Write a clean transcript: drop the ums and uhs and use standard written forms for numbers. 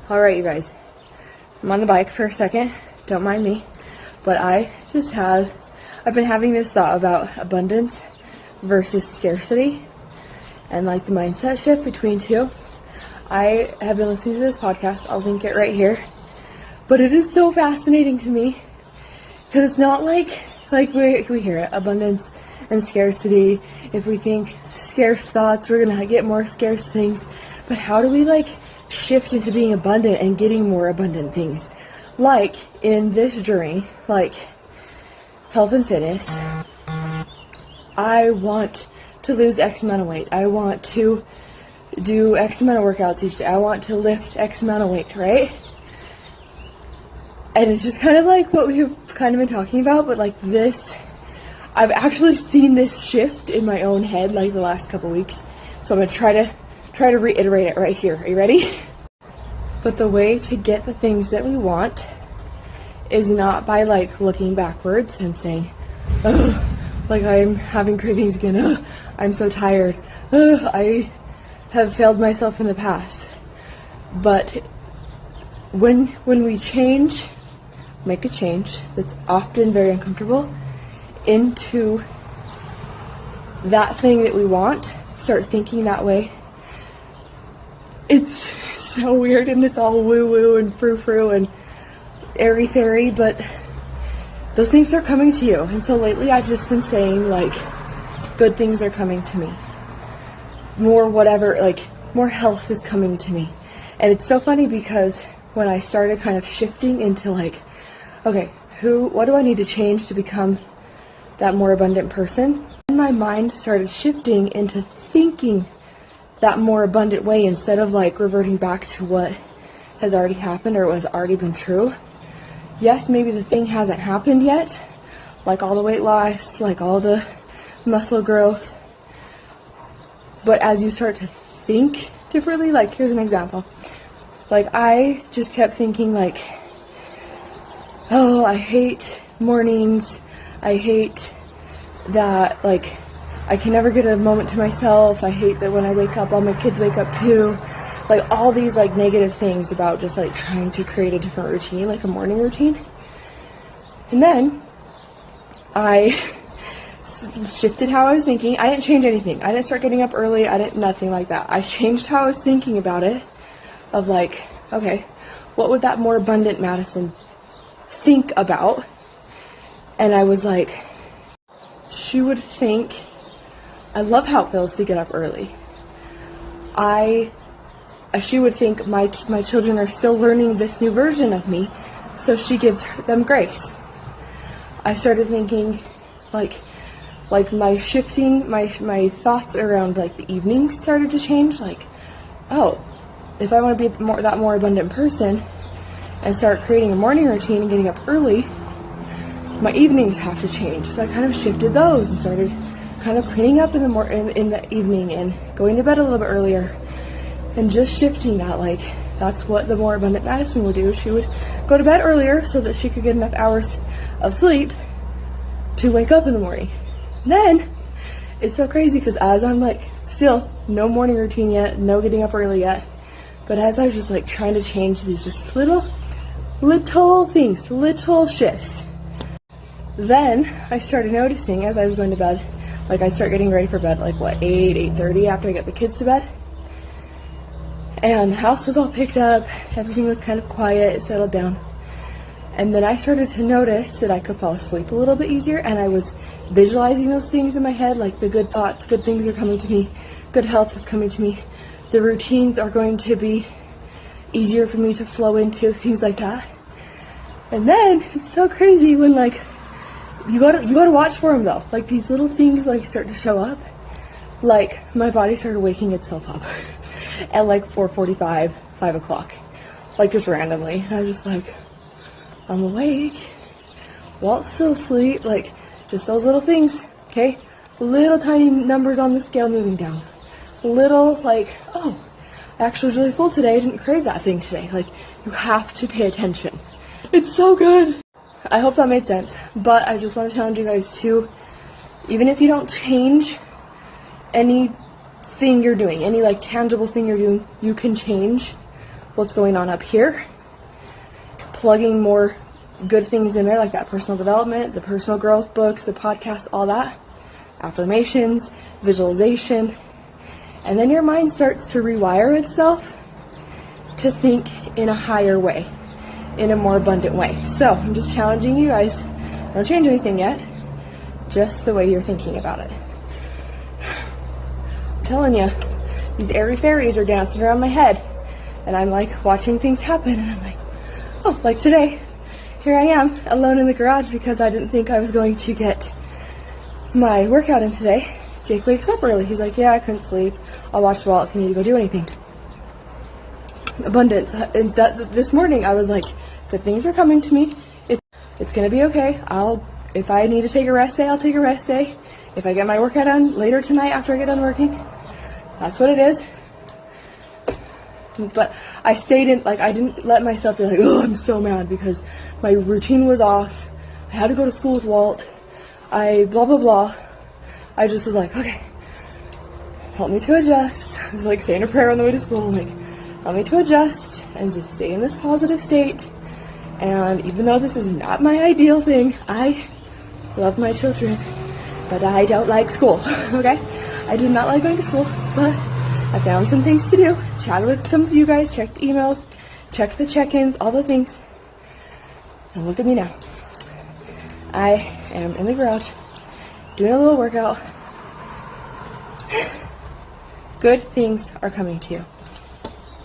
Alright, you guys, I'm on the bike for a second, don't mind me, but I've been having this thought about abundance versus scarcity and like the mindset shift between two. I have been listening to this podcast, I'll link it right here, but it is so fascinating to me because it's not like we hear it, abundance and scarcity. If we think scarce thoughts, we're gonna get more scarce things, but how do we shift into being abundant and getting more abundant things? Like in this journey, like health and fitness, I want to lose X amount of weight. I want to do X amount of workouts each day. I want to lift X amount of weight, right? And it's just kind of like what we've kind of been talking about, but like this, I've actually seen this shift in my own head like the last couple weeks. So I'm going to try to reiterate it right here. Are you ready? But the way to get the things that we want is not by looking backwards and saying, oh, I'm having cravings again. Oh, I'm so tired. Oh, I have failed myself in the past. But when we make a change that's often very uncomfortable into that thing that we want, start thinking that way, it's so weird and it's all woo-woo and frou-frou and airy-fairy, but those things are coming to you. And so lately I've just been saying good things are coming to me. More whatever, more health is coming to me. And it's so funny because when I started kind of shifting into okay, what do I need to change to become that more abundant person? And my mind started shifting into thinking that more abundant way instead of reverting back to what has already happened or what has already been true. Yes, maybe the thing hasn't happened yet, like all the weight loss, like all the muscle growth. But as you start to think differently, here's an example. I just kept thinking oh, I hate mornings. I hate that, I can never get a moment to myself. I hate that when I wake up, all my kids wake up too. All these, negative things about just, trying to create a different routine, a morning routine. And then I shifted how I was thinking. I didn't change anything. I didn't start getting up early. Nothing like that. I changed how I was thinking about it of, okay, what would that more abundant Madison think about? And I was she would think, I love how it feels to get up early. She would think my children are still learning this new version of me, so she gives them grace. I started thinking, my shifting, my thoughts around the evenings started to change. Oh, if I want to be that more abundant person and start creating a morning routine and getting up early, my evenings have to change. So I kind of shifted those and started kind of cleaning up in the evening and going to bed a little bit earlier and just shifting that. That's what the more abundant Madison would do. She would go to bed earlier so that she could get enough hours of sleep to wake up in the morning. And then it's so crazy because as I'm still no morning routine yet, no getting up early yet, but as I was just trying to change these just little things, little shifts, then I started noticing as I was going to bed, I'd start getting ready for bed 8:30 after I get the kids to bed. And the house was all picked up, everything was kind of quiet, it settled down. And then I started to notice that I could fall asleep a little bit easier, and I was visualizing those things in my head, the good thoughts, good things are coming to me, good health is coming to me, the routines are going to be easier for me to flow into, things like that. And then it's so crazy when you gotta watch for them though. These little things start to show up. My body started waking itself up at 4:45, 5 o'clock, just randomly. And I was just I'm awake. Walt's still asleep. Just those little things, okay? Little tiny numbers on the scale moving down. Little oh, I actually was really full today. I didn't crave that thing today. You have to pay attention. It's so good. I hope that made sense, but I just want to challenge you guys to, even if you don't change anything you're doing, any tangible thing you're doing, you can change what's going on up here, plugging more good things in there, like that personal development, the personal growth books, the podcasts, all that, affirmations, visualization, and then your mind starts to rewire itself to think in a higher way, in a more abundant way. So I'm just challenging you guys, don't change anything yet, just the way you're thinking about it. I'm telling you, these airy fairies are dancing around my head, and I'm like watching things happen, and I'm like, oh, like today, here I am alone in the garage because I didn't think I was going to get my workout in today. Jake wakes up early. He's like, yeah, I couldn't sleep. I'll watch Walt if you need to go do anything. Abundance. And this morning I was like, good things are coming to me. It's gonna be okay. If I need to take a rest day, I'll take a rest day. If I get my workout done later tonight after I get done working, that's what it is. But I stayed in, like, I didn't let myself be like, oh, I'm so mad because my routine was off. I had to go to school with Walt. I blah, blah, blah. I just was like, okay, help me to adjust. I was like saying a prayer on the way to school. I'm like, help me to adjust and just stay in this positive state. And even though this is not my ideal thing, I love my children, but I don't like school, okay? I did not like going to school, but I found some things to do, chatted with some of you guys, checked emails, checked the check-ins, all the things. And look at me now. I am in the garage doing a little workout. Good things are coming to you.